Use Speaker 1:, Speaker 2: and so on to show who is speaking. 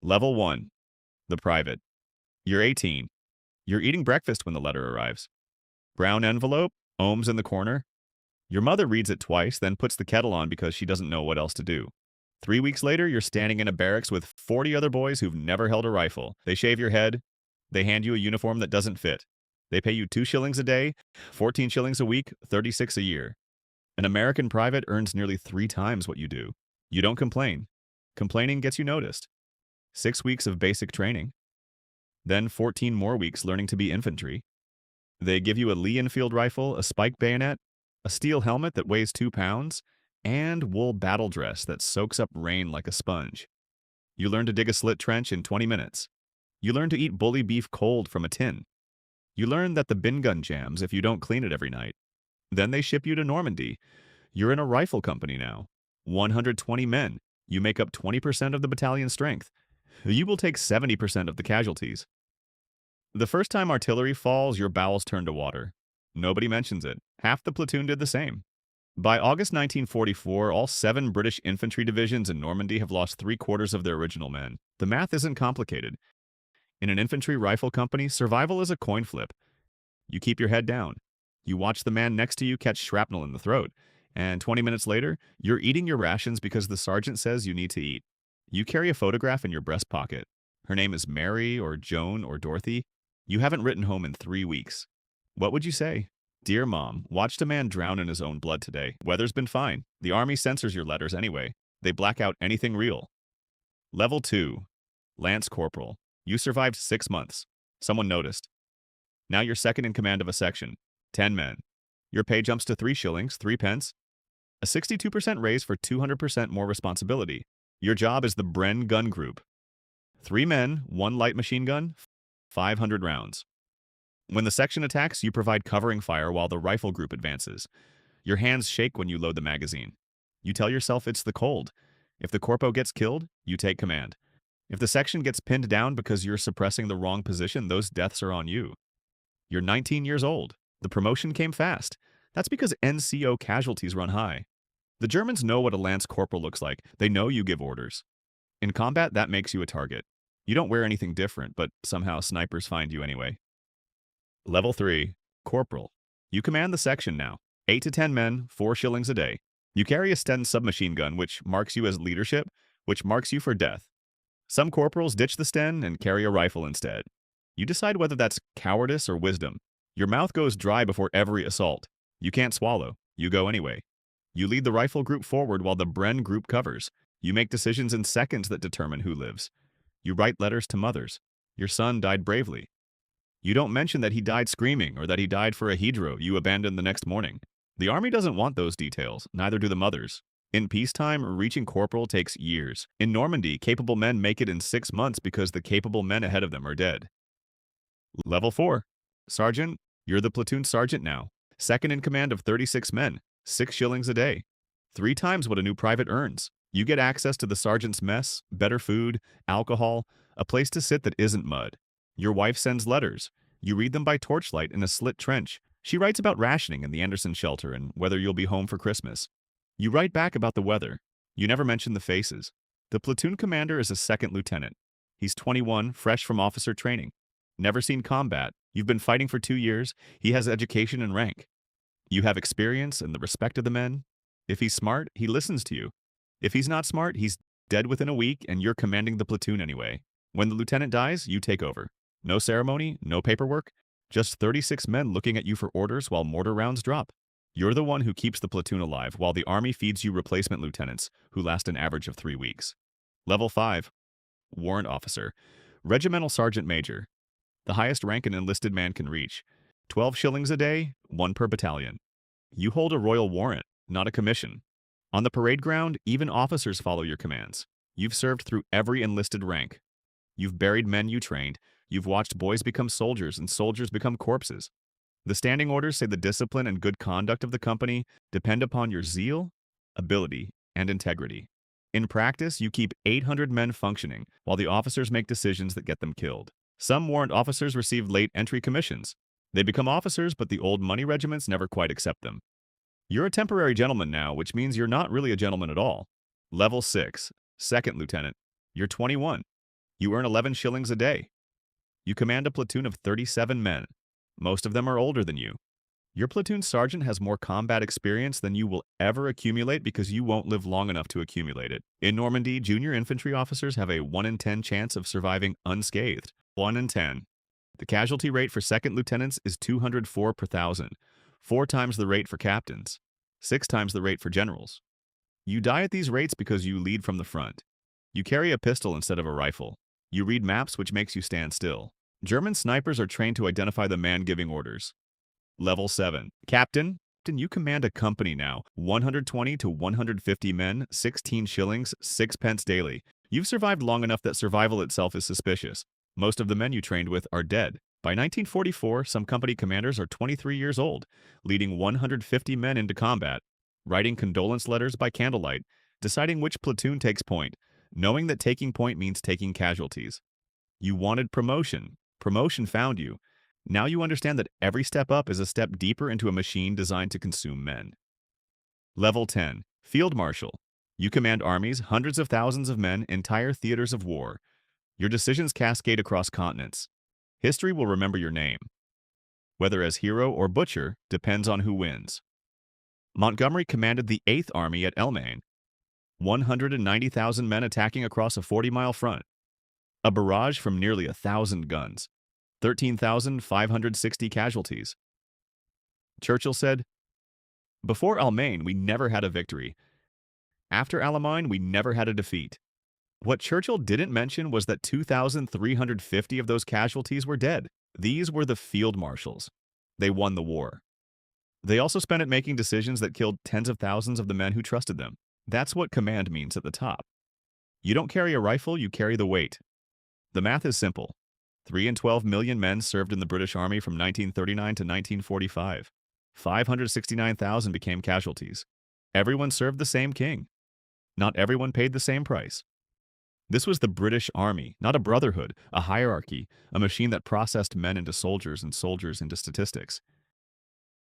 Speaker 1: Level 1. The private. You're 18. You're eating breakfast when the letter arrives. Brown envelope, ohms in the corner. Your mother reads it twice, then puts the kettle on because she doesn't know what else to do. 3 weeks later, you're standing in a barracks with 40 other boys who've never held a rifle. They shave your head. They hand you a uniform that doesn't fit. They pay you 2 shillings a day, 14 shillings a week, 36 a year. An American private earns nearly 3 times what you do. You don't complain. Complaining gets you noticed. 6 weeks of basic training. Then 14 more weeks learning to be infantry. They give you a Lee-Enfield rifle, a spike bayonet, a steel helmet that weighs 2 pounds, and wool battle dress that soaks up rain like a sponge. You learn to dig a slit trench in 20 minutes. You learn to eat bully beef cold from a tin. You learn that the bin gun jams if you don't clean it every night. Then they ship you to Normandy. You're in a rifle company now. 120 men. You make up 20% of the battalion strength. You will take 70% of the casualties. The first time artillery falls, your bowels turn to water. Nobody mentions it. Half the platoon did the same. By August 1944, all 7 British infantry divisions in Normandy have lost 3/4 of their original men. The math isn't complicated. In an infantry rifle company, survival is a coin flip. You keep your head down. You watch the man next to you catch shrapnel in the throat. And 20 minutes later, you're eating your rations because the sergeant says you need to eat. You carry a photograph in your breast pocket. Her name is Mary or Joan or Dorothy. You haven't written home in 3 weeks. What would you say? Dear Mom, watched a man drown in his own blood today. Weather's been fine. The Army censors your letters anyway. They black out anything real. Level 2. Lance Corporal. You survived 6 months. Someone noticed. Now you're second in command of a section. 10 men. Your pay jumps to 3 shillings, 3 pence. A 62% raise for 200% more responsibility. Your job is the Bren Gun Group. 3 men, 1 light machine gun, 500 rounds. When the section attacks, you provide covering fire while the rifle group advances. Your hands shake when you load the magazine. You tell yourself it's the cold. If the corpo gets killed, you take command. If the section gets pinned down because you're suppressing the wrong position, those deaths are on you. You're 19 years old. The promotion came fast. That's because NCO casualties run high. The Germans know what a lance corporal looks like. They know you give orders. In combat, that makes you a target. You don't wear anything different, but somehow snipers find you anyway. Level 3. Corporal. You command the section now. 8 to 10 men, 4 shillings a day. You carry a Sten submachine gun, which marks you as leadership, which marks you for death. Some corporals ditch the Sten and carry a rifle instead. You decide whether that's cowardice or wisdom. Your mouth goes dry before every assault. You can't swallow. You go anyway. You lead the rifle group forward while the Bren group covers. You make decisions in seconds that determine who lives. You write letters to mothers. Your son died bravely. You don't mention that he died screaming or that he died for a hedro you abandoned the next morning. The Army doesn't want those details, neither do the mothers. In peacetime, reaching corporal takes years. In Normandy, capable men make it in 6 months because the capable men ahead of them are dead. Level 4. Sergeant, you're the platoon sergeant now. Second in command of 36 men, 6 shillings a day. 3 times what a new private earns. You get access to the sergeant's mess, better food, alcohol, a place to sit that isn't mud. Your wife sends letters. You read them by torchlight in a slit trench. She writes about rationing in the Anderson shelter and whether you'll be home for Christmas. You write back about the weather. You never mention the faces. The platoon commander is a second lieutenant. He's 21, fresh from officer training. Never seen combat. You've been fighting for 2 years. He has education and rank. You have experience and the respect of the men. If he's smart, he listens to you. If he's not smart, he's dead within a week and you're commanding the platoon anyway. When the lieutenant dies, you take over. No ceremony, no paperwork, just 36 men looking at you for orders while mortar rounds drop. You're the one who keeps the platoon alive while the Army feeds you replacement lieutenants who last an average of 3 weeks. Level 5. Warrant Officer. Regimental Sergeant Major. The highest rank an enlisted man can reach. 12 shillings a day, 1 per battalion. You hold a royal warrant, not a commission. On the parade ground, even officers follow your commands. You've served through every enlisted rank. You've buried men you trained. You've watched boys become soldiers and soldiers become corpses. The standing orders say the discipline and good conduct of the company depend upon your zeal, ability, and integrity. In practice, you keep 800 men functioning, while the officers make decisions that get them killed. Some warrant officers receive late entry commissions. They become officers, but the old money regiments never quite accept them. You're a temporary gentleman now, which means you're not really a gentleman at all. Level 6, second lieutenant. You're 21. You earn 11 shillings a day. You command a platoon of 37 men. Most of them are older than you. Your platoon sergeant has more combat experience than you will ever accumulate because you won't live long enough to accumulate it. In Normandy, junior infantry officers have a 1 in 10 chance of surviving unscathed. 1 in 10. The casualty rate for second lieutenants is 204 per thousand, 4 times the rate for captains, 6 times the rate for generals. You die at these rates because you lead from the front. You carry a pistol instead of a rifle. You read maps, which makes you stand still. German snipers are trained to identify the man giving orders. Level 7. Captain, you command a company now. 120 to 150 men, 16 shillings, 6 pence daily. You've survived long enough that survival itself is suspicious. Most of the men you trained with are dead. By 1944, some company commanders are 23 years old, leading 150 men into combat, writing condolence letters by candlelight, deciding which platoon takes point, knowing that taking point means taking casualties. You wanted promotion. Promotion found you. Now you understand that every step up is a step deeper into a machine designed to consume men. Level 10. Field Marshal. You command armies, hundreds of thousands of men, entire theaters of war. Your decisions cascade across continents. History will remember your name. Whether as hero or butcher depends on who wins. Montgomery commanded the 8th Army at El Maine. 190,000 men attacking across a 40-mile front. A barrage from nearly 1,000 guns. 13,560 casualties. Churchill said, "Before Almaine, we never had a victory. After Alamein, we never had a defeat." What Churchill didn't mention was that 2,350 of those casualties were dead. These were the field marshals. They won the war. They also spent it making decisions that killed tens of thousands of the men who trusted them. That's what command means at the top. You don't carry a rifle, you carry the weight. The math is simple. 3 and 12 million men served in the British Army from 1939 to 1945. 569,000 became casualties. Everyone served the same king. Not everyone paid the same price. This was the British Army, not a brotherhood, a hierarchy, a machine that processed men into soldiers and soldiers into statistics.